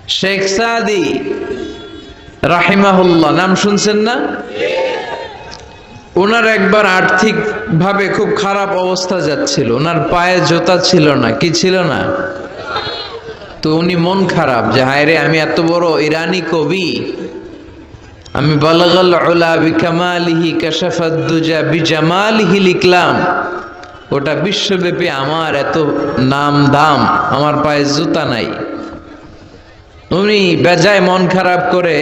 শেখ সাদি রাহিমাহুল্লাহ নাম শুনছেন না? ওনার একবার আর্থিক ভাবে খুব খারাপ অবস্থা যাচ্ছিল, ওনার পায়ে জুতা ছিল না, কি ছিল না? তো উনি মন খারাপ যে হায় রে, আমি এত বড় ইরানি কবি, আমি বালাগাল উলা বিকামালিহি কাশাফাদ দুজা বিজামালিহি লিখলাম, ওটা বিশ্বব্যাপী আমার এত নাম দাম, আমার পায়ে জুতা নাই। উনি বেজায় মন খারাপ করে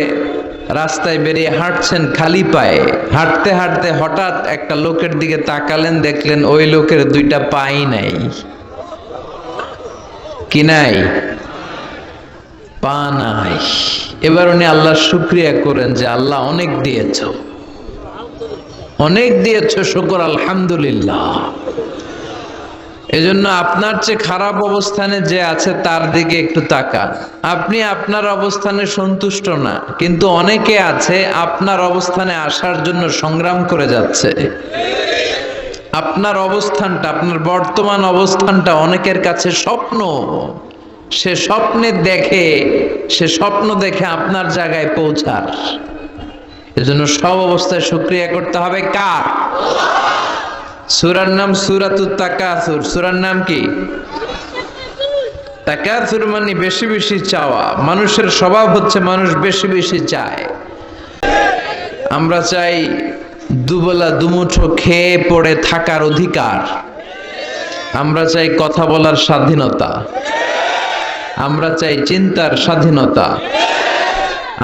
রাস্তায় বেরিয়ে হাঁটছেন খালি পায়ে। হাঁটতে হাঁটতে হঠাৎ একটা লোকের দিকে তাকালেন, দেখলেন ওই লোকের দুইটা পাই নাই। কি নাই? পা নাই। এবার উনি আল্লাহর শুকরিয়া করেন যে আল্লাহ অনেক দিয়েছো, অনেক দিয়েছো, শুকর আলহামদুলিল্লাহ। এজন্য আপনার চেয়ে খারাপ অবস্থানে যে আছে তার দিকে একটু তাকান। আপনি আপনার অবস্থানে সন্তুষ্ট না, কিন্তু অনেকে আছে আপনার অবস্থানে আসার জন্য সংগ্রাম করে যাচ্ছে। আপনার অবস্থানটা, আপনার বর্তমান অবস্থানটা অনেকের কাছে স্বপ্ন। সে স্বপ্ন দেখে আপনার জায়গায় পৌঁছার। এজন্য সব অবস্থায় শুকরিয়া করতে হবে কার? সূরার নাম সূরাতুত তাকাসুর। সূরার নাম কি? তাকাসুর মানে বেশি বেশি চাওয়া। মানুষের স্বভাব হচ্ছে মানুষ বেশি বেশি চায়। আমরা চাই দুবেলা দুমুঠো খেয়ে পড়ে থাকার অধিকার। আমরা চাই কথা বলার স্বাধীনতা। আমরা চাই চিন্তার স্বাধীনতা।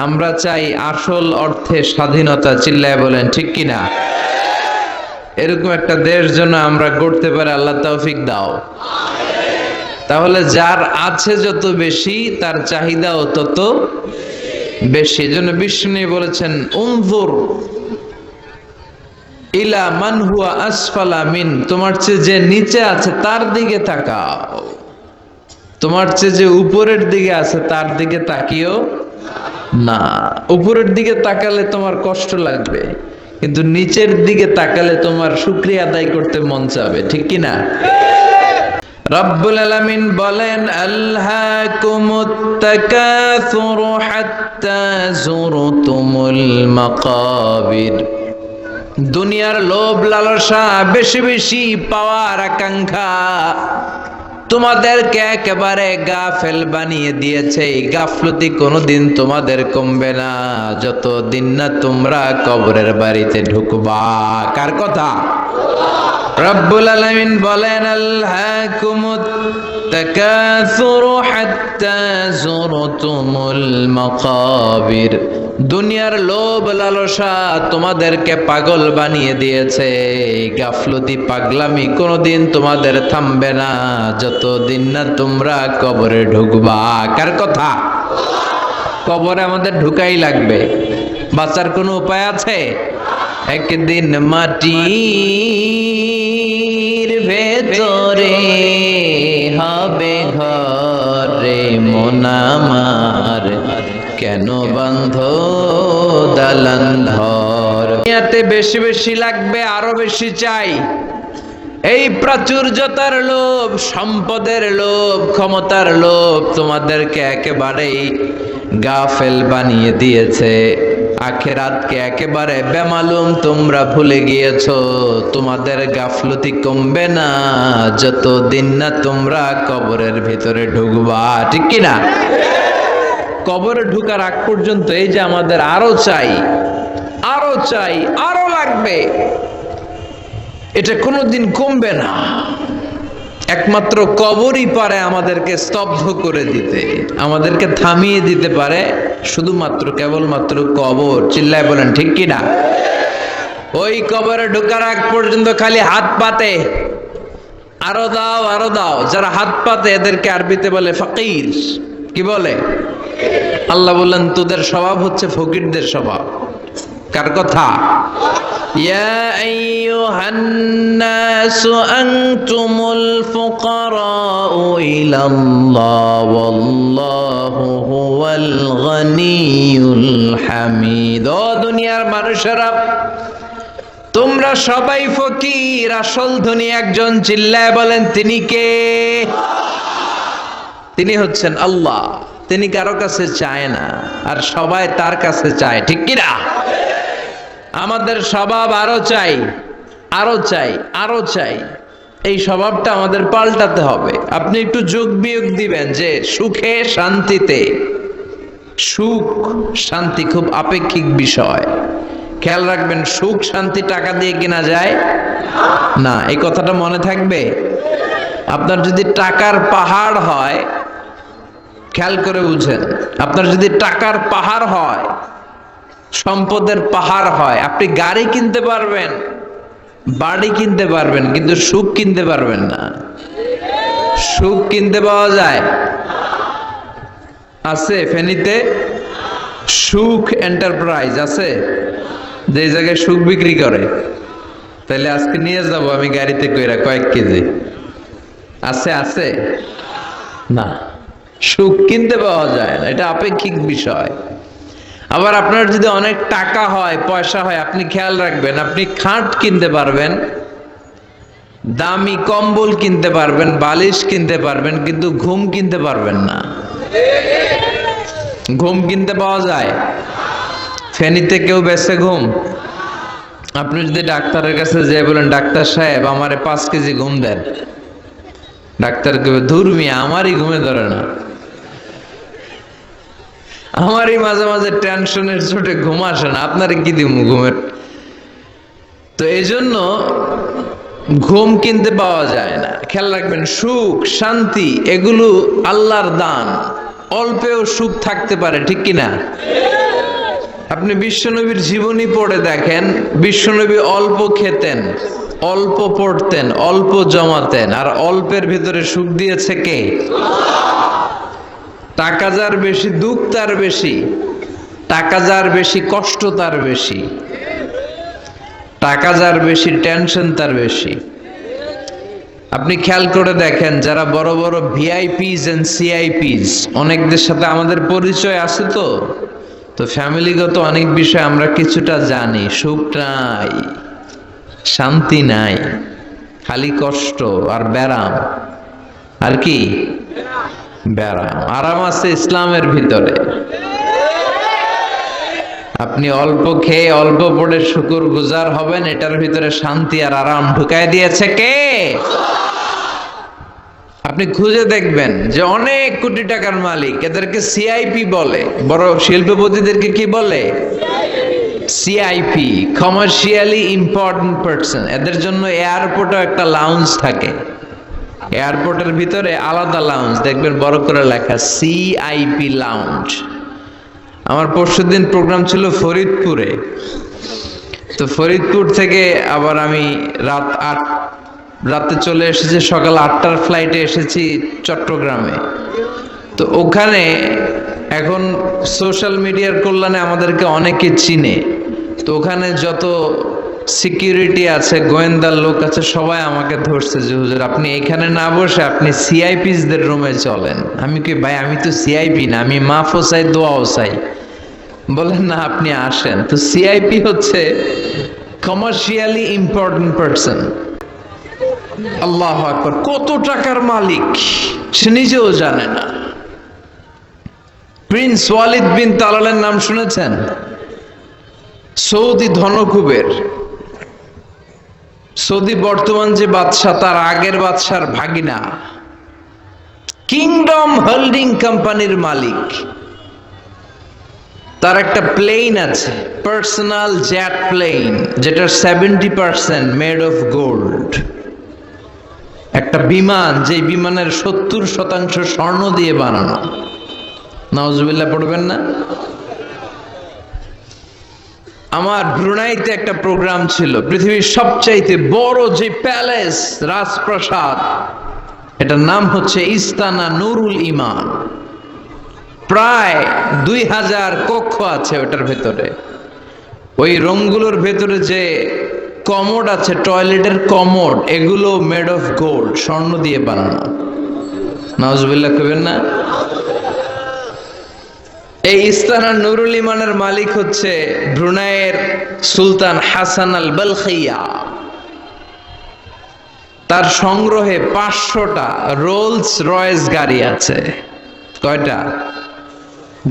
আমরা চাই আসল অর্থে স্বাধীনতা। চিল্লায় বলেন ঠিক কিনা? এরকম একটা দেশ যেন আমরা গড়তে পারি, আল্লাহ তৌফিক দাও। তাহলে যার আছে যত বেশি, তার চাহিদাও তত বেশি। এজন্য বিষ্ণু বলেছেন উনজুর ইলা মান হুয়া আসফালা মিন, তোমার চেয়ে যে নিচে আছে তার দিকে তাকাও। তোমার চেয়ে যে উপরের দিকে আছে তার দিকে তাকিও না। উপরের দিকে তাকালে তোমার কষ্ট লাগবে, কিন্তু নিচের দিকে তাকালে তোমার শুকরিয়া আদায় করতে মন চাবে, ঠিক কি না? রব্বুল আলামিন বলেন আলহাকুমুত তাকাসুর হাত্তা যুরতুমুল মাকাবির। দুনিয়ার লোভ লালসা, বেশি বেশি পাওয়ার আকাঙ্ক্ষা তোমাদেরকে একেবারে গাফেল বানিয়ে দিয়েছে। এই গাফলতি কোনোদিন তোমাদের কমবে না যতদিন না তোমরা কবরের বাড়িতে ঢুকবা। কার কথা? রব্বুল আলামিন বলেন আলহাকুমুত তাকাসুর হাত্তা যুরতুমুল মাকাবির। দুনিয়ার লোভ লালসা তোমাদেরকে পাগল বানিয়ে দিয়েছে। গাফলতি পাগলামি কোনোদিন তোমাদের থামবে না যতদিন না তোমরা কবরে ঢুকবা। কার কথা? কবরে আমাদের ঢুকাই লাগবে, বাঁচার কোনো উপায় আছে? একদিন মাটির ভেতরে হবে ঘরে মন আমার, কেন বন্ধ দালান ঘর। দুনিয়াতে বেশি বেশি লাগবে, আরো বেশি চাই। এই প্রাচুর্যতার লোভ, সম্পদের লোভ, ক্ষমতার লোভ তোমাদেরকে একেবারেই গাফেল বানিয়ে দিয়েছে। আখিরাতকে একেবারে বেমালুম তোমরা ভুলে গিয়েছো। তোমাদের গাফলতি কমবে না যতদিন না তোমরা কবরের ভিতরে ঢুকবা, ঠিক কি না? কবরে ঢুকার আগ পর্যন্ত এই যে আমাদের আরো চাই, আরো চাই, আরো লাগবে, এটা কোনোদিন কমবে না। একমাত্র কবরই পারে আমাদেরকে স্তব্ধ করে দিতে, আমাদেরকে থামিয়ে দিতে পারে শুধুমাত্র কেবলমাত্র কবর। চিল্লায় বলেন ঠিক কি না? ওই কবরে ঢোকার আগ পর্যন্ত খালি হাত পাতে, আরো দাও আরো দাও। যারা হাত পাতে এদেরকে আরবিতে বলে ফকির। কি বলে? আল্লাহ বললেন তোদের স্বভাব হচ্ছে ফকিরদের স্বভাব। কার কথা? ইয়া আইয়ুহান নাসু আনতুমুল ফুকারাউ ইলাল্লাহ ওয়াল্লাহু হুয়াল গনিয়ুল হামিদ। ও দুনিয়ার মানুষেরা, তোমরা সবাই ফকির, আসল ধনী একজন। চিল্লায় বলেন তিনি কে? তিনি হচ্ছেন আল্লাহ। তিনি কারো কাছে চায় না, আর সবাই তার কাছে চায়, ঠিক কিনা? আমাদের স্বভাব আরো চাই, আরো চাই, আরো চাই। এই স্বভাবটা আমাদের পাল্টাতে হবে। আপনি একটু যোগ বিয়োগ দিবেন যে সুখে শান্তিতে, সুখ শান্তি খুব আপেক্ষিক বিষয়। খেয়াল রাখবেন, সুখ শান্তি টাকা দিয়ে কেনা যায় না, এই কথাটা মনে থাকবে। আপনার যদি টাকার পাহাড় হয়, খেয়াল করে বুঝেন, আপনার যদি টাকার পাহাড় হয়, সম্পদের পাহাড় হয়, আপনি গাড়ি কিনতে পারবেন, বাড়ি কিনতে পারবেন, কিন্তু সুখ কিনতে পারবেন না। সুখ কিনতে পাওয়া যায়? আছে ফেনীতে সুখ এন্টারপ্রাইজ আছে, যে জায়গায় সুখ বিক্রি করে। তাহলে আজকে নিয়ে যাব আমি গাড়িতে কইরা কয়েক কেজি। আছে? আছে না, সুখ কিনতে পাওয়া যায় না, এটা আপেক্ষিক বিষয়। আবার আপনার যদি অনেক টাকা হয়, পয়সা হয়, আপনি খেয়াল রাখবেন, আপনি খাট কিনতে পারবেন, দামি কম্বল কিনতে পারবেন, বালিশ কিনতে পারবেন, কিন্তু ঘুম কিনতে পারবেন না। ঘুম কিনতে পাওয়া যায়? ফেনীতে কেউ বেচে ঘুম? আপনি যদি ডাক্তারের কাছে যেয়ে বলেন, ডাক্তার সাহেব আমারে 5 কেজি ঘুম দেন, ডাক্তার কেবে ধুর মিয়া, আমারই ঘুমে ধরে না, আমারই মাঝে মাঝে টেনশনের চোটে ঘুম আসে না, আপনারে কি দিব ঘুমের? তো এই জন্য ঘুম কিনতে পাওয়া যায় না। খেয়াল রাখবেন, সুখ শান্তি এগুলো আল্লাহর দান। অল্পেও সুখ থাকতে পারে, ঠিক কিনা? আপনি বিশ্বনবীর জীবনী পড়ে দেখেন, বিশ্বনবী অল্প খেতেন, অল্প পড়তেন, অল্প জমাতেন, আর অল্পের ভিতরে সুখ দিয়েছে কে? টাকা যার বেশি, দুঃখ তার বেশি। টাকা যার বেশি, কষ্ট তার বেশি। টাকা যার বেশি, টেনশন তার বেশি। আপনি খেয়াল করে দেখেন, যারা বড় বড় ভিআইপিস এন্ড সিআইপিস, অনেকদের সাথে আমাদের পরিচয় আছে, তো ফ্যামিলিগত অনেক বিষয় আমরা কিছুটা জানি। সুখ নাই, শান্তি নাই, খালি কষ্ট আর ব্যারাম। আর কি? ব্যারাম। আরাম আছে ইসলামের ভিতরে। আপনি অল্প খেয়ে অল্প পড়ে শুকর গুজার হবেন, এটার ভিতরে শান্তি আর আরাম ঢুকায় দিয়েছে কে? আপনি খুঁজে দেখবেন যে অনেক কোটি টাকার মালিক, এদেরকে সিআইপি বলে। বড় শিল্পপতিদেরকে কি বলে? CIP, commercially important person. এদের জন্য এয়ারপোর্টে একটা লাউঞ্জ থাকে, এয়ারপোর্টের ভিতরে আলাদা লাউঞ্জ, দেখবেন বড় করে লেখা সিআইপি লাউঞ্জ। আমার পরশুদিন প্রোগ্রাম ছিল ফরিদপুরে, তো ফরিদপুর থেকে আবার আমি রাতে চলে এসেছি, সকাল 8টার ফ্লাইটে এসেছি চট্টগ্রামে। তো ওখানে এখন সোশ্যাল মিডিয়ার কল্যাণে আমাদেরকে অনেকে চিনে, তো ওখানে যত সিকিউরিটি আছে, গোয়েন্দার লোক আছে, সবাই আমাকে ধরছে যে হুজুর আপনি এখানে না বসে আপনি সিআইপিসদের রুমে চলেন। আমি কি ভাই, আমি তো সিআইপি না, আমি মাফও চাই, দোয়াও চাই। বলেন না, আপনি আসেন। তো সিআইপি হচ্ছে কমার্শিয়ালি ইম্পর্টেন্ট পারসন। আল্লাহু আকবার, কত টাকার মালিক সে নিজেও জানে না। প্রিন্স ওয়ালিদ বিন তালালের নাম শুনেছেন? সৌদি ধনকুবের। সৌদি বর্তমান যে বাদশা, তার আগের বাদশার ভাগিনা, কিংডম হোল্ডিং কোম্পানির মালিক। তার একটা প্লেন আছে, পার্সোনাল জেট প্লেন, যেটা 70% মেড অফ গোল্ড। একটা বিমান, যে বিমানের 70% স্বর্ণ দিয়ে বানানো। নাউজুবিল্লাহ পড়বেন না? আমার ব্রুনাইতে একটা প্রোগ্রাম ছিল, পৃথিবীর সবচাইতে বড় যে প্যালেস, রাজপ্রাসাদ, এটার নাম হচ্ছে ইস্তানা নুরুল ইমান। প্রায় 2000 কক্ষ আছে ওটার ভেতরে। ওই রুমগুলোর ভেতরে যে কমোড আছে, টয়লেটের কমোড, এগুলো মেড অফ গোল্ড, স্বর্ণ দিয়ে বানানো। নাউজুবিল্লাহ কইবেন না? এই ইস্তানা নুরুল ইমানের মালিক হচ্ছে ব্রুনাইয়ের সুলতান হাসান আল বলখিয়া। তার সংগ্রহে 500টা রোলস রয়েস গাড়ি আছে। কয়টা?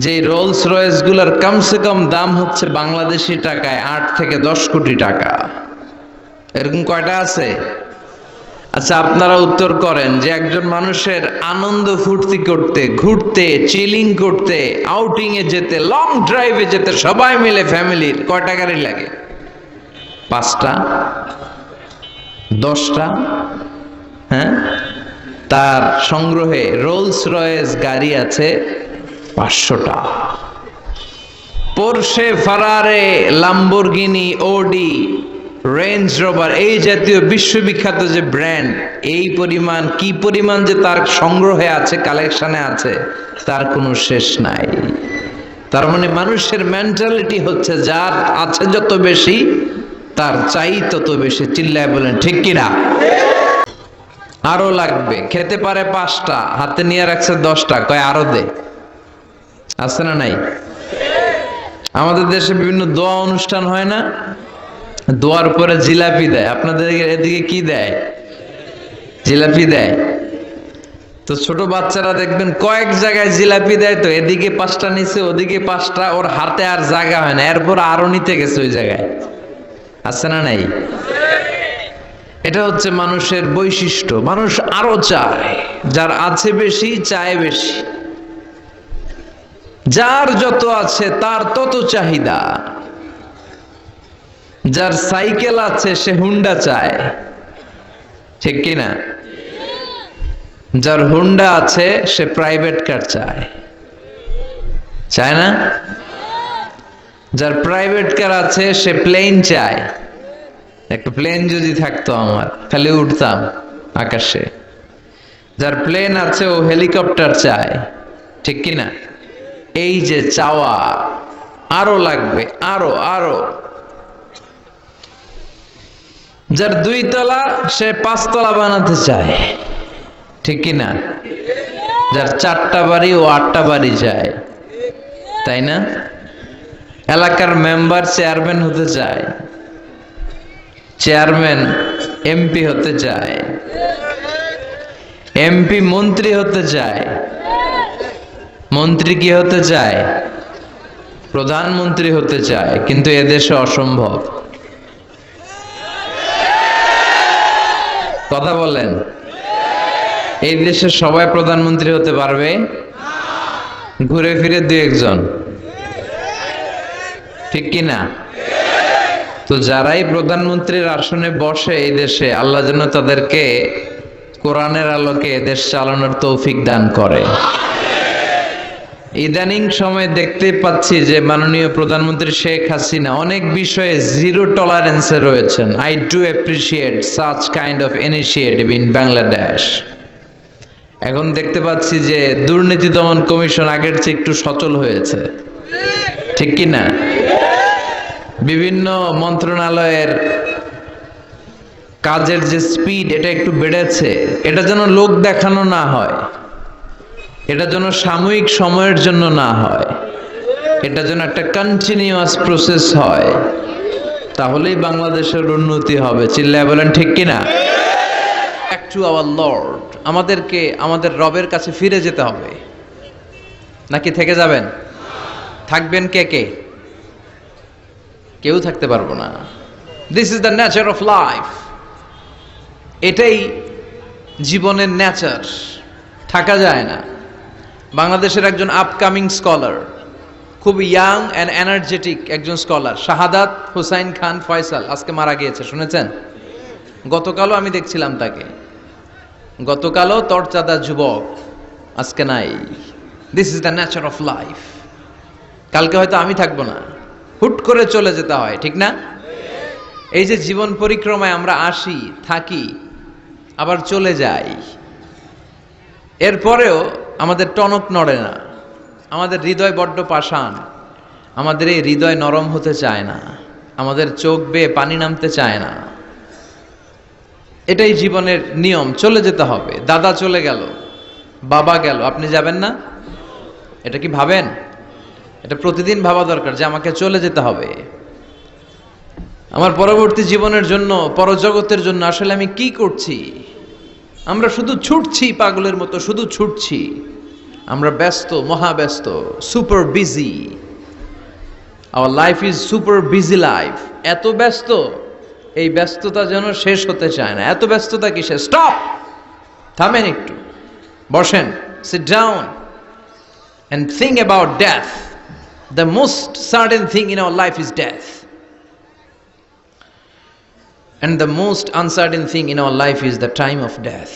যে রোলস রয়েস গুলার কমসে কম দাম হচ্ছে বাংলাদেশি টাকায় 8 থেকে 10 কোটি টাকা। এরকম কয়টা আছে? আচ্ছা, আপনারা উত্তর করেন যে একজন মানুষের আনন্দ ফুর্তি করতে, ঘুরতে, চিলিং করতে, আউটিং এ যেতে, লং ড্রাইভে যেতে সবাই মিলে ফ্যামিলির কয়টা গাড়ি লাগে? 5টা, 10টা? হ্যাঁ, তার সংগ্রহে রোলস রয়েস গাড়ি আছে 500টা। পোরশে, ফারারে, লাম্বরগিনি, ওডি, রেঞ্জ রোভার, এই জাতীয় বিশ্ববিখ্যাত যে ব্র্যান্ড, এই পরিমাণ কি পরিমাণ যে তার সংগ্রহে আছে, কালেকশনে আছে, তার কোনো শেষ নাই। তার মানে মানুষের মেন্টালিটি হচ্ছে যার আছে যত বেশি তার চাই তত বেশি। চিল্লায় বলেন ঠিক কিনা? আরো লাগবে, খেতে পারে 5টা, হাতে নিয়ে রাখছে 10টা, কয় আরো দে। আছে না নাই? আমাদের দেশে বিভিন্ন দোয়া অনুষ্ঠান হয় না, দোয়ার পরে জিলাপি দেয়। আপনাদের এদিকে কি দেয়? জিলাপি দেয়। তো ছোট বাচ্চারা দেখবেন কয়েক জায়গায় জিলাপি দেয়, তো এদিকে 5টা নিচে, ওদিকে 5টা, ওর হাতে আর জায়গা হয় না, এরপর আরো নিতে গেছে ওই জায়গায়। আছে না নাই? এটা হচ্ছে মানুষের বৈশিষ্ট্য। মানুষ আরো চায়, যার আছে বেশি চায় বেশি, যার যত আছে তার তত চাহিদা। যার সাইকেল আছে সে হুন্ডা চায়, ঠিক কিনা? যার হুন্ডা আছে সে প্রাইভেট কার চায়, চায় না? যার প্রাইভেট কার আছে সে প্লেন চায়। একটা প্লেন যদি থাকতো আমার, খালি উঠতাম আকাশে। যার প্লেন আছে ও হেলিকপ্টার চায়, ঠিক কিনা? এই যে চাওয়া, আরো লাগবে, আরো আরো। যার 2 তলা সে 5 তলা বানাতে চায়, ঠিক কিনা? যার 4টা বাড়ি ও 8টা বাড়ি চায়, তাই না? এলাকার মেম্বার চেয়ারম্যান হতে চায়, চেয়ারম্যান এমপি হতে চায়, এমপি মন্ত্রী হতে চায়, মন্ত্রী কি হতে চায়? প্রধানমন্ত্রী হতে চায়। কিন্তু এদেশে অসম্ভব। কথা বলেন, এই দেশে সবাই প্রধানমন্ত্রী হতে পারবে? ঘুরে ফিরে 2-1 জন, ঠিক কিনা? তো যারাই প্রধানমন্ত্রীর আসনে বসে এই দেশে, আল্লাহ যেন তাদেরকে কোরআনের আলোকে দেশ চালানোর তৌফিক দান করে। ইদানিং সময় দেখতে পাচ্ছি যে মাননীয় প্রধানমন্ত্রী শেখ হাসিনা অনেক বিষয়ে জিরো টলারেন্সে রয়েছেন। I do appreciate such kind of initiative in Bangladesh. এখন দেখতে পাচ্ছি যে দুর্নীতি দমন কমিশন আগের চেয়ে একটু সচল হয়েছে, ঠিক কিনা? বিভিন্ন মন্ত্রণালয়ের কাজের যে স্পিড, এটা একটু বেড়েছে। এটা যেন লোক দেখানো না হয়, এটা যেন সাময়িক সময়ের জন্য না হয়, এটা যেন একটা কন্টিনিউয়াস প্রসেস হয়, তাহলেই বাংলাদেশের উন্নতি হবে। চিল্লায় বলেন ঠিক কিনা? Back to our Lord. আমাদেরকে আমাদের রবের কাছে ফিরে যেতে হবে, নাকি থেকে যাবেন? থাকবেন কে কে? কেউ থাকতে পারবো না। This is the nature of life. এটাই জীবনের নেচার, থাকা যায় না। বাংলাদেশের একজন আপকামিং স্কলার, খুব ইয়াং অ্যান্ড এনার্জেটিক একজন স্কলার, শাহাদাত হুসাইন খান ফয়সাল, আজকে মারা গিয়েছে, শুনেছেন? গতকালও আমি দেখছিলাম তাকে, গতকালও তরচাদা যুবক, আজকে নাই। This is the nature of life. কালকে হয়তো আমি থাকবো না, হুট করে চলে যেতে হয়, ঠিক না? এই যে জীবন পরিক্রমায় আমরা আসি, থাকি, আবার চলে যাই, এরপরেও আমাদের টনক নড়ে না। আমাদের হৃদয় বড্ড পাষাণ, আমাদের এই হৃদয় নরম হতে চায় না, আমাদের চোখ বেয়ে পানি নামতে চায় না। এটাই জীবনের নিয়ম, চলে যেতে হবে। দাদা চলে গেল, বাবা গেল, আপনি যাবেন না? এটা কি ভাবেন? এটা প্রতিদিন ভাবা দরকার যে আমাকে চলে যেতে হবে। আমার পরবর্তী জীবনের জন্য, পরজগতের জন্য আসলে আমি কি করছি? আমরা শুধু ছুটছি পাগলের মতো, শুধু ছুটছি। আমরা ব্যস্ত, মহাব্যস্ত, super busy. Our life is super busy life. এত ব্যস্ত, এই ব্যস্ততা যেন শেষ হতে চায় না। এত ব্যস্ততা কিসে? স্টপ, থামেন একটু, বসেন, sit down and think about death. The most certain thing in our life is death, and the most uncertain thing in our life is the time of death.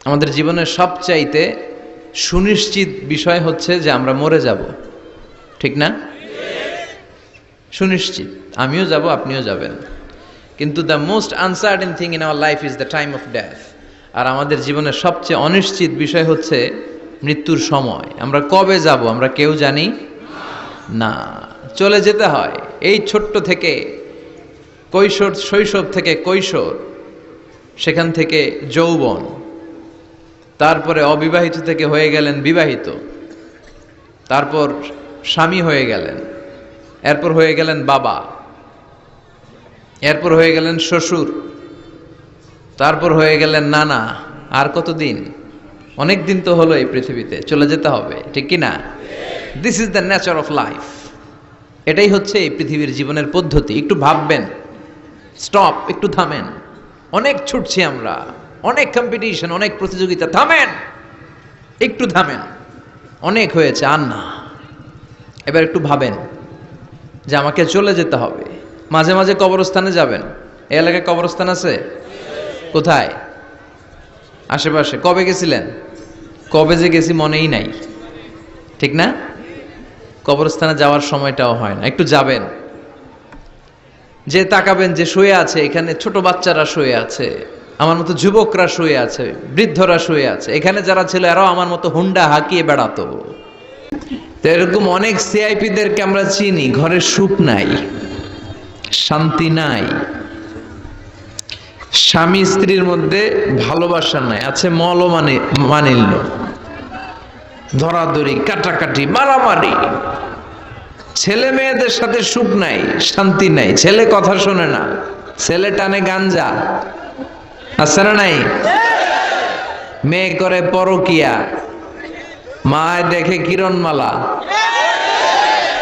আমাদের জীবনের সবচাইতে সুনিশ্চিত বিষয় হচ্ছে যে আমরা মরে যাব, ঠিক না? সুনিশ্চিত, আমিও যাব, আপনিও যাবেন। কিন্তু the most uncertain thing in our life is the time of death. আর আমাদের জীবনের সবচেয়ে অনিশ্চিত বিষয় হচ্ছে মৃত্যুর সময়। আমরা কবে যাব আমরা কেউ জানি না। চলে যেতে হয় এই ছোট্ট থেকে কৈশোর, শৈশব থেকে কৈশোর, সেখান থেকে যৌবন, তারপরে অবিবাহিত থেকে হয়ে গেলেন বিবাহিত, তারপর স্বামী হয়ে গেলেন, এরপর হয়ে গেলেন বাবা, এরপর হয়ে গেলেন শ্বশুর, তারপর হয়ে গেলেন নানা। আর কতদিন? অনেক দিন তো হলো এই পৃথিবীতে, চলে যেতে হবে, ঠিক কি না? This is the nature of life. এটাই হচ্ছে এই পৃথিবীর জীবনের পদ্ধতি। একটু ভাববেন, স্টপ, একটু থামেন। অনেক ছুটছি আমরা, অনেক কম্পিটিশন, অনেক প্রতিযোগিতা। থামেন, একটু থামেন, অনেক হয়েছে, আর না। এবার একটু ভাবেন যে আমাকে চলে যেতে হবে। মাঝে মাঝে কবরস্থানে যাবেন। এই এলাকায় কবরস্থান আছে? কোথায়? আশেপাশে। কবে গেছিলেন? কবে যে গেছি মনেই নাই, ঠিক না? কবরস্থানে যাওয়ার সময়টাও হয় না। একটু যাবেন, যে তাকাবেন যে শুয়ে আছে এখানে, ছোট বাচ্চারা শুয়ে আছে, আমার মতো যুবকরা শুয়ে আছে, বৃদ্ধরা শুয়ে আছে। এখানে যারা ছিল এরাও আমার মতো হুন্ডা হাঁকিয়ে বেড়াতো। তো এরকম অনেক সিআইপিদেরকে আমরা চিনি। ঘরে সুখ নাই, শান্তি নাই, স্বামী স্ত্রীর মধ্যে ভালোবাসা নাই, আছে মানিল্য, ধরাধরি, কাটাকাটি, মারামারি। ছেলে মেয়েদের সাথে সুখ নাই, শান্তি নাই। ছেলে কথা শোনে না, ছেলে টানে গাঞ্জা, আছে না নাই? মেয়ে করে পরকিয়া, মায় দেখে কিরণমালা।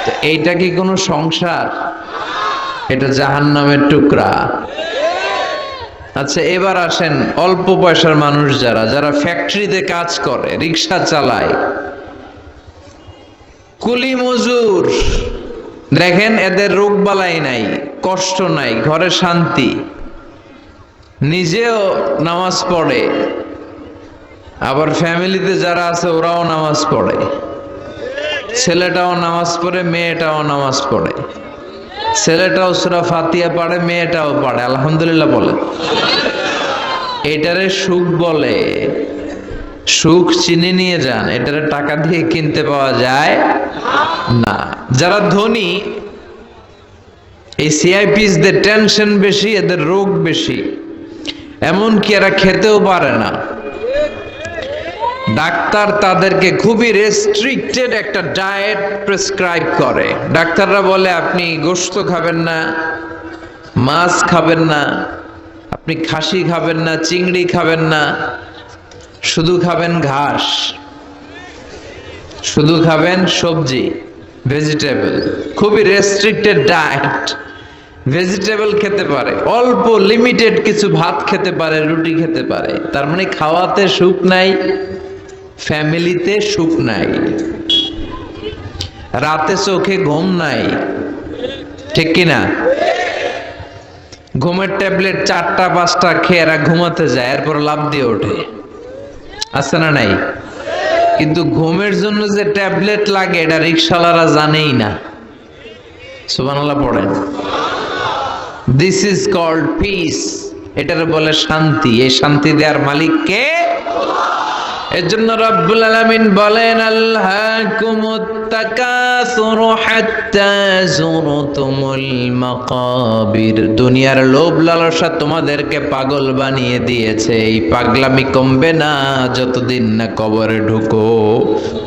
তো এইটা কি কোনো সংসার? এটা জাহান্নামের টুকরা। আচ্ছা, এবার আসেন অল্প পয়সার মানুষ যারা যারা ফ্যাক্টরিতে কাজ করে, রিক্সা চালায়, কুলি মজুর, দেখেন এদের রোগ বালাই নাই, কষ্ট নাই, ঘরে শান্তি, নিজেও নামাজ পড়ে, আবার ফ্যামিলিতে যারা আছে ওরাও নামাজ পড়ে, ছেলেটাও নামাজ পড়ে, মেয়েটাও নামাজ পড়ে, ছেলেটাও সূরা ফাতিহা পড়ে, মেয়েটাও পড়ে, আলহামদুলিল্লাহ বলে। এটারে সুখ বলে। সুখ চিনে নিয়ে যান, এটারে টাকা দিয়ে কিনতে পাওয়া যায় না। যারা ধনী, এই সিআইপিসদের টেনশন বেশি, এদের রোগ বেশি, এমনকি এরা খেতেও পারে না। ডাক্তার তাদেরকে খুবই রেস্ট্রিক্টেড একটা ডায়েট প্রেসক্রাইব করে। ডাক্তাররা বলে আপনি গোশত খাবেন না, মাছ খাবেন না, আপনি খাসি খাবেন না, চিংড়ি খাবেন না, শুধু খাবেন ঘাস, শুধু খাবেন সবজি, ভেজিটেবল। খুবই রেস্ট্রিক্টেড ডায়েট। ভেজিটেবল খেতে পারে, অল্প লিমিটেড কিছু ভাত খেতে পারে, রুটি খেতে পারে। তার মানে খাওয়াতে সুখ নাই, ফ্যামিলিতে সুখ নাই, রাতে চোখে ঘুম নাই, ঠিক কিনা? ঘুমের ট্যাবলেট 4টা-5টা খেয়ে এরা ঘুমাতে যায়, এরপর লাফ দিয়ে ওঠে, আছে না নাই? কিন্তু ঘুমের জন্য যে ট্যাবলেট লাগে এটা রিকশাওয়ালারা জানেই না। সুবহানাল্লাহ পড়েন। This is called peace. এটারে বলে শান্তি। এই শান্তি দেওয়ার মালিক কে? এর জন্য রব্বুল আলামিন বলেন, আল্লাহকুমুত তাকাসুর হাত্তা যুরতুমুল মাকাবির। দুনিয়ার লোভ লালসা তোমাদেরকে পাগল বানিয়ে দিয়েছে। এই পাগলামি কমবে না যতদিন না কবরে ঢুকো।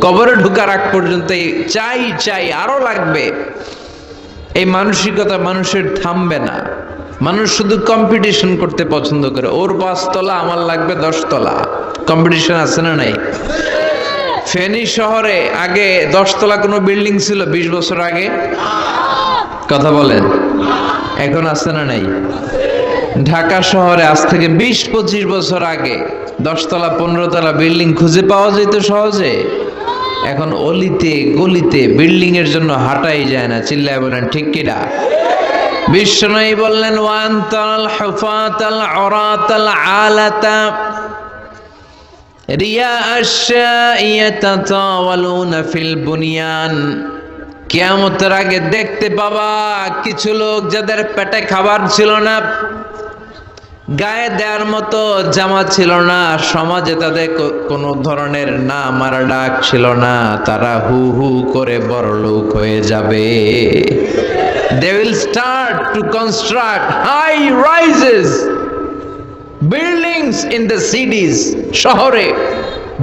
কবরে ঢুকার আগ পর্যন্ত চাই চাই আরো লাগবে। এই মানসিকতা মানুষের থামবে না। মানুষ শুধু কম্পিটিশন করতে পছন্দ করে, ওর 5 তলা আমার লাগবে 10 তলা। কম্পিটিশন আছে না নাই? ফেনী শহরে আগে 10 তলা কোনো বিল্ডিং ছিল 20 বছর আগে? কথা বলেন, এখন আছে না নাই? ঢাকা শহরে আজ থেকে 20-25 বছর আগে 10 তলা 15 তলা বিল্ডিং খুঁজে পাওয়া যেত সহজে। এখন অলিতে গলিতে বিল্ডিং এর জন্য হাঁটাই যায় না। চিল্লায় বলেন ঠিক কিনা? বিশ্বনবী বললেন ওয়ান্তাল হুফাতাল উরাতাল আলাতা রিয়া আশ-শাইয়াতাতাওয়ালুনা ফিল বুনিয়ান। কিয়ামতের আগে দেখতে পাবা কিছু লোক যাদের পেটে খাবার ছিল না, গায়ে দেওয়ার মতো জামা ছিল না, সমাজে তাদের কোনো ধরনের নাম আর ডাক ছিল না, তারা হু হু করে বড়লোক হয়ে যাবে। They will start to construct high rises, buildings in the cities. শহরে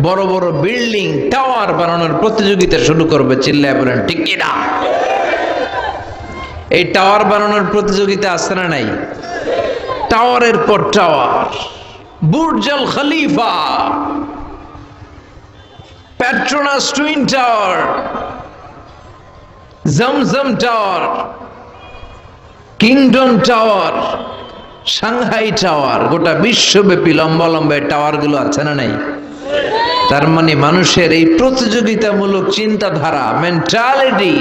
বড় বড় বিল্ডিং টাওয়ার বানানোর প্রতিযোগিতা শুরু করবে। চিল্লায় বলেন ঠিক কিনা? এই টাওয়ার বানানোর প্রতিযোগিতা আছে না নাই? টাওয়ারের পর tower, Burj Al Khalifa, Petronas twin tower, Zamzam tower, kingdom tower, Shanghai tower, গোটা বিশ্বব্যাপী লম্বা লম্বা টাওয়ার গুলো আছে না নাই? তার মানে মানুষের এই প্রতিযোগিতামূলক চিন্তাধারা, মেন্টালিটি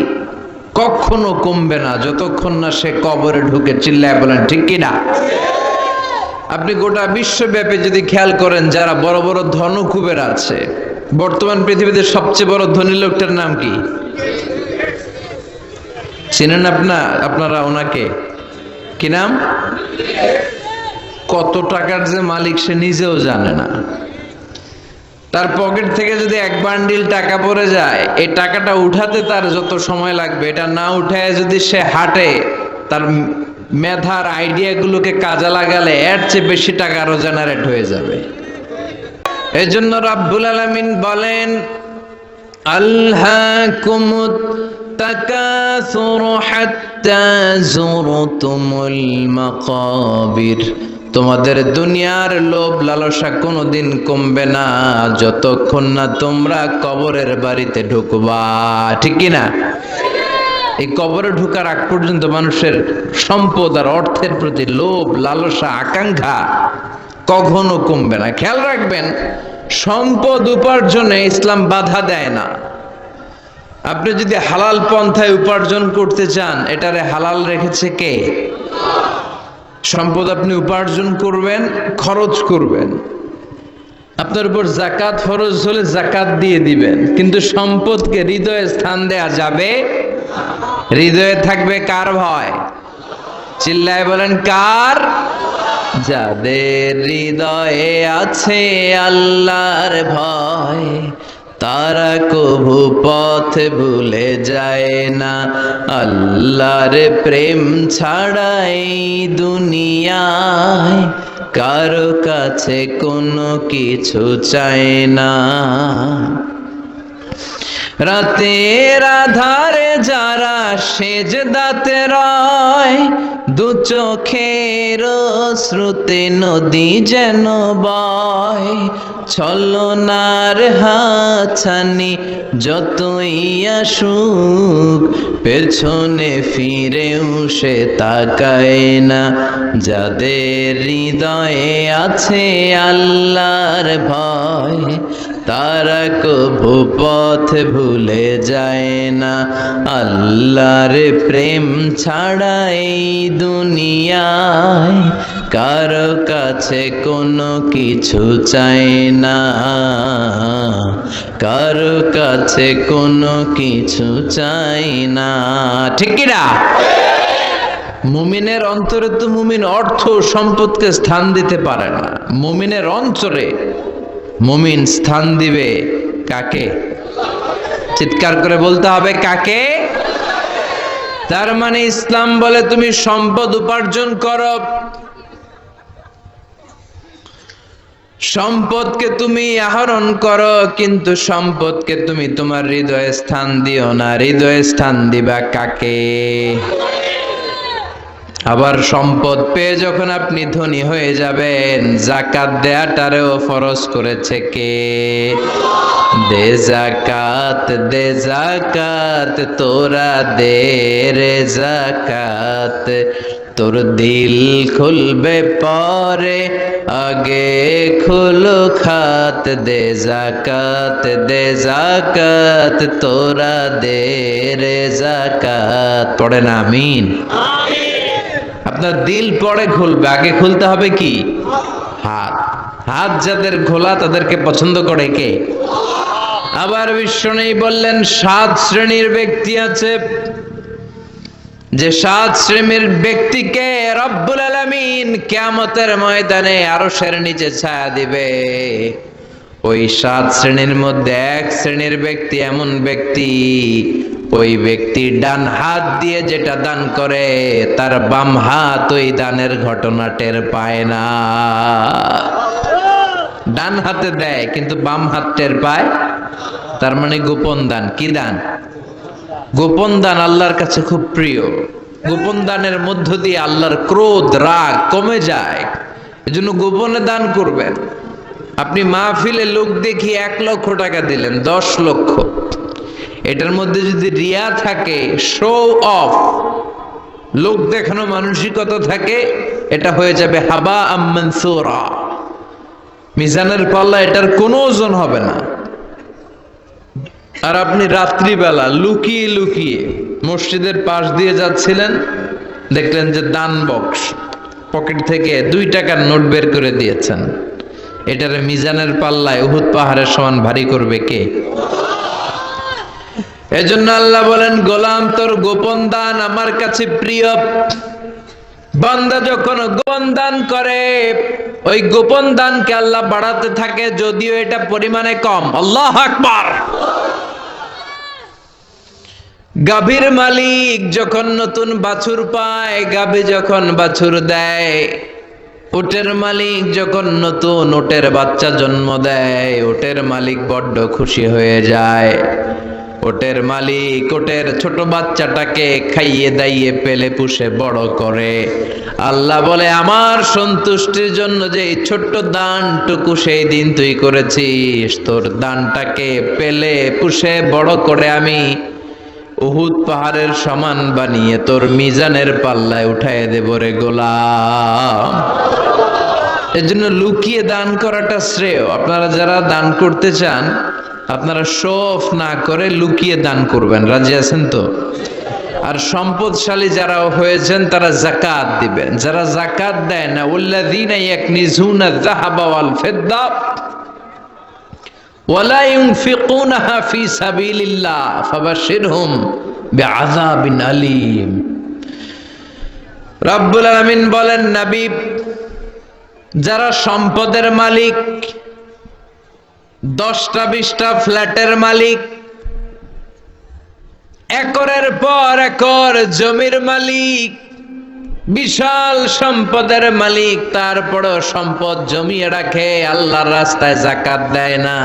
কখনো কমবে না যতক্ষণ না সে কবরে ঢুকে। চিল্লায় বলেন ঠিক কিনা? আপনি গোটা বিশ্বব্যাপী যদি খেয়াল করেন, যারা বড় বড় ধনকুবের আছে, বর্তমান পৃথিবীতে সবচেয়ে বড় ধনী লোকটার নাম কি চিনেন আপনারা ওনাকে? কি নাম? কত টাকার যে মালিক সে নিজেও জানে না। তার পকেট থেকে যদি 1 বান্ডিল টাকা পড়ে যায়, এই টাকাটা উঠাতে তার যত সময় লাগবে, এটা না উঠায় যদি সে হাঁটে, তার মেধার আইডিয়াগুলোকে কাজে লাগালে এর চেয়ে বেশি টাকা আরো জেনারেট হয়ে যাবে। এই জন্য রাব্বুল আলামিন বলেন আলহাকুমুত তাকাসুর হাত্তা যুরতুমুল মাকাবির। তোমাদের দুনিয়ার লোভ লালসা কোনোদিন কমবে না যতক্ষণ না তোমরা কবরের বাড়িতে ঢুকবা। ঠিক কি না? এই কবরে ঢোকার আগ পর্যন্ত মানুষের সম্পদ আর অর্থের প্রতি লোভ লালসা আকাঙ্ক্ষা কখনো কমবে না। খেয়াল রাখবেন, সম্পদ উপার্জনে ইসলাম বাধা দেয় না। আপনি যদি হালাল পন্থায় উপার্জন করতে চান, এটারে হালাল রেখেছে কে? সম্পদ আপনি উপার্জন করবেন, খরচ করবেন, আপনার উপর যাকাত ফরজ হলে যাকাত দিয়ে দিবেন, কিন্তু সম্পদকে হৃদয়ে স্থান দেয়া যাবে। হৃদয়ে থাকবে কার ভয়? চিল্লায় বলেন কার? যাদের হৃদয়ে আছে আল্লাহর ভয়, তারা কভু পথ ভুলে যায় না। আল্লাহর প্রেম ছাড়াই দুনিয়ায় কারো কাছে কোনো কিছু চায় না। রাতের আধারে যারা সেজদাতে রয়, দু চোখের শ্রুতে নদী যেন বয়। ছলনার হাতছানি যতই আসুক, পেছনে ফিরেও সে তাকায় না। যাদের হৃদয়ে আছে আল্লাহর ভয়, তারা কভু পথ ভুলে যায় না। আল্লাহর প্রেম ছাড়া এই দুনিয়ায় কারো কাছে কোনো কিছু চায় না। কারো কাছে কোনো কিছু চাই না। ঠিক কি না? মুমিনের অন্তরে তো মুমিন অর্থ সম্পদকে স্থান দিতে পারে না। মুমিনের অন্তরে মুমিন স্থান দিবে কাকে? চিৎকার করে বলতে হবে কাকে? তার মানে ইসলাম বলে তুমি সম্পদ উপার্জন করো, সম্পদকে তুমি আহরণ করো, কিন্তু সম্পদকে তুমি তোমার হৃদয়ে স্থান দিও না। হৃদয়ে স্থান দিবা কাকে? আবার সম্পদ পেয়ে যখন আপনি ধনী হয়ে যাবেন, যাকাত দেয়াটারেও ফরজ করেছে কে? দে যাকাত, দে যাকাত, তোরা দে রে যাকাত, তোর দিল খুলবে পরে, আগে খুলো খাত। দে যাকাত, দে যাকাত, তোরা দে রে যাকাত। পড়েন আমিন। আপনার দিল পরে খুলবে, আগে খুলতে হবে কি? হাত। হাত যাদের খোলা তাদেরকে পছন্দ করে কে? আবার বিশ্বনবী বললেন 7 শ্রেণীর ব্যক্তি আছে, যে 7 শ্রেণীর ব্যক্তিকে রব্বুল আলামিন কিয়ামতের ময়দানে আরশের নিচে ছায়া দিবে। ওই 7 শ্রেণীর মধ্যে 1 শ্রেণীর ব্যক্তি এমন ব্যক্তি, ওই ব্যক্তি ডান হাত দিয়ে যেটা দান করে, তার বাম হাত ওই দানের ঘটনা টের পায় না। ডান হাতে দেয় কিন্তু বাম হাত টের পায়, তার মানে গোপন দান। কি দান? গোপন দান আল্লাহর কাছে খুব প্রিয়। গোপন দানের মধ্য দিয়ে আল্লাহর ক্রোধ রাগ কমে যায়। এজন্য গোপনে দান করবেন। আপনি মাহফিলে লোক দেখি 1 লক্ষ টাকা দিলেন, 10 লক্ষ, এটার মধ্যে যদি রিয়া থাকে, শো অফ, লোক দেখানো মানসিকতা থাকে, এটা হয়ে যাবে হাবা আম মানসুরা। মিজানের পাল্লা এটার কোনো ওজন হবে না। আর আপনি রাত্রিবেলা লুকিয়ে লুকিয়ে মসজিদের পাশ দিয়ে যাচ্ছিলেন, দেখলেন যে দান বক্স, পকেট থেকে 2 টাকার নোট বের করে দিয়েছেন, এটারে মিজানের পাল্লায় উহুদ পাহাড়ের সমান ভারী করবে কে? এজন্য আল্লাহ বলেন, গোলাম তোর গোপন দান আমার কাছে প্রিয়। বান্দা যখন গোপন দান করে, ওই গোপন দানকে আল্লাহ বাড়াতে থাকে, যদিও এটা পরিমাণে কম। আল্লাহু আকবার। গাভীর মালিক যখন নতুন বাছুর পায়, গাভী যখন বাছুর দেয়, উটের মালিক যখন নতুন উটের বাচ্চা জন্ম দেয়, উটের মালিক বড্ড খুশি হয়ে যায়। উটের মালিক উটের ছোট বাচ্চাটাকে খাইয়ে দাইয়ে পেলে পুষে বড় করে। আল্লাহ বলে, আমার সন্তুষ্টির জন্য যে ছোট্ট দানটুকু সেই দিন তুই করেছিস, তোর দানটাকে পেলে পুষে বড় করে আমি উহুদ পাহাড়ের সমান বানিয়ে তোর মিজানের পাল্লায় উঠায় দেব রে গোলাম। এজন্য লুকিয়ে দান করাটা শ্রেয়। আপনারা যারা দান করতে চান, আপনারা শো অফ না করে লুকিয়ে দান করবেন। রাজি আছেন তো? আর সম্পদশালী যারা হয়েছেন তারা যাকাত দিবেন। যারা যাকাত দেয় না, ওয়াল্লাযীনা ইয়াকনিজুনা যাহাবা ওয়াল ফিদ্দা ওয়ালা ইউনফিকুনাহা ফি সাবিলিল্লাহ ফাবাশশিরহুম বিআযাবিন আলীম। রব্বুল আলামিন বলেন, নবী, যারা সম্পদের মালিক, 10টা 20টা ফ্ল্যাটের মালিক, একরের পর একর জমির মালিক, বিশাল সম্পদের মালিক, তারপরও সম্পদ জমিয়ে রাখে, আল্লাহর রাস্তায় যাকাত দেয় না,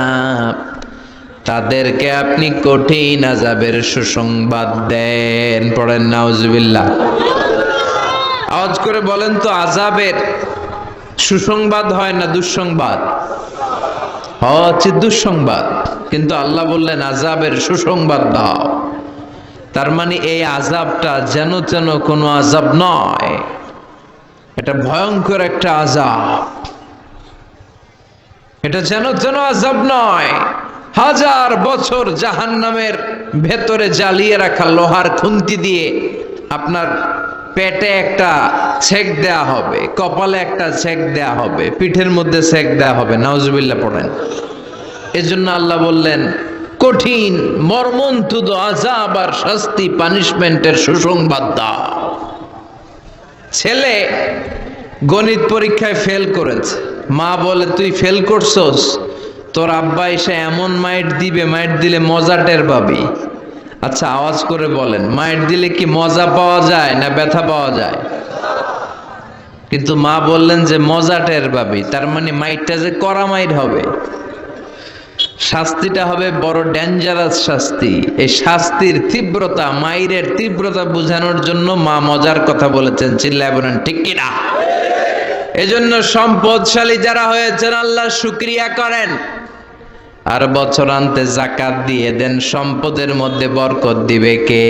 তাদেরকে আপনি কঠিন আযাবের সুসংবাদ দেন। পড়েন নাউজুবিল্লাহ। আওয়াজ করে বলেন তো, আযাবের সুসংবাদ হয় না দুঃসংবাদ? হচ্ছে দুঃসংবাদ, কিন্তু আল্লাহ বললেন আযাবের সুসংবাদ দাও। তার মানে এই আযাবটা যেন যেন কোনো আযাব নয়, এটা ভয়ঙ্কর একটা আযাব। এটা যেন যেন আযাব নয়। 1000 বছর জাহান্নামের ভেতরে জ্বালিয়ে রাখা লোহার খুন্তি দিয়ে আপনার পেটে একটা ছেক দেয়া হবে, কপালে একটা ছেক দেয়া হবে, পিঠের মধ্যে ছেক দেয়া হবে। নাউজুবিল্লাহ পড়েন। এজন্য আল্লাহ বললেন, কঠিন মর্মন্তুদ আযাব আর শাস্তি, পানিশমেন্টের সুসংবাদ দাও। ছেলে গণিত পরীক্ষায় ফেল করেছে, মা বলে, তুই ফেল করছস, তোর আব্বা এসে এমন মাইট দিবে, মাইট দিলে মজা টের পাবি। আচ্ছা আওয়াজ করে বলেন, মাইট দিলে কি মজা পাওয়া যায় না ব্যথা পাওয়া যায়? কিন্তু মা বললেন যে মজা টের পাবি, তার মানে মাইটটা যে কড়া মাইট হবে, শাস্তিটা হবে বড় ডেঞ্জারাস শাস্তি। এই শাস্তির তীব্রতা, মাইরের তীব্রতা বোঝানোর জন্য মা মজার কথা বলেছেন। চিল্লায় বলেন ঠিক কিনা? এজন্য সম্পদশালী যারা হয়েছেন আল্লাহর শুকরিয়া করেন, আর বছরান্তে যাকাত দিয়ে দেন। সম্পদের মধ্যে বরকত দিবে কে?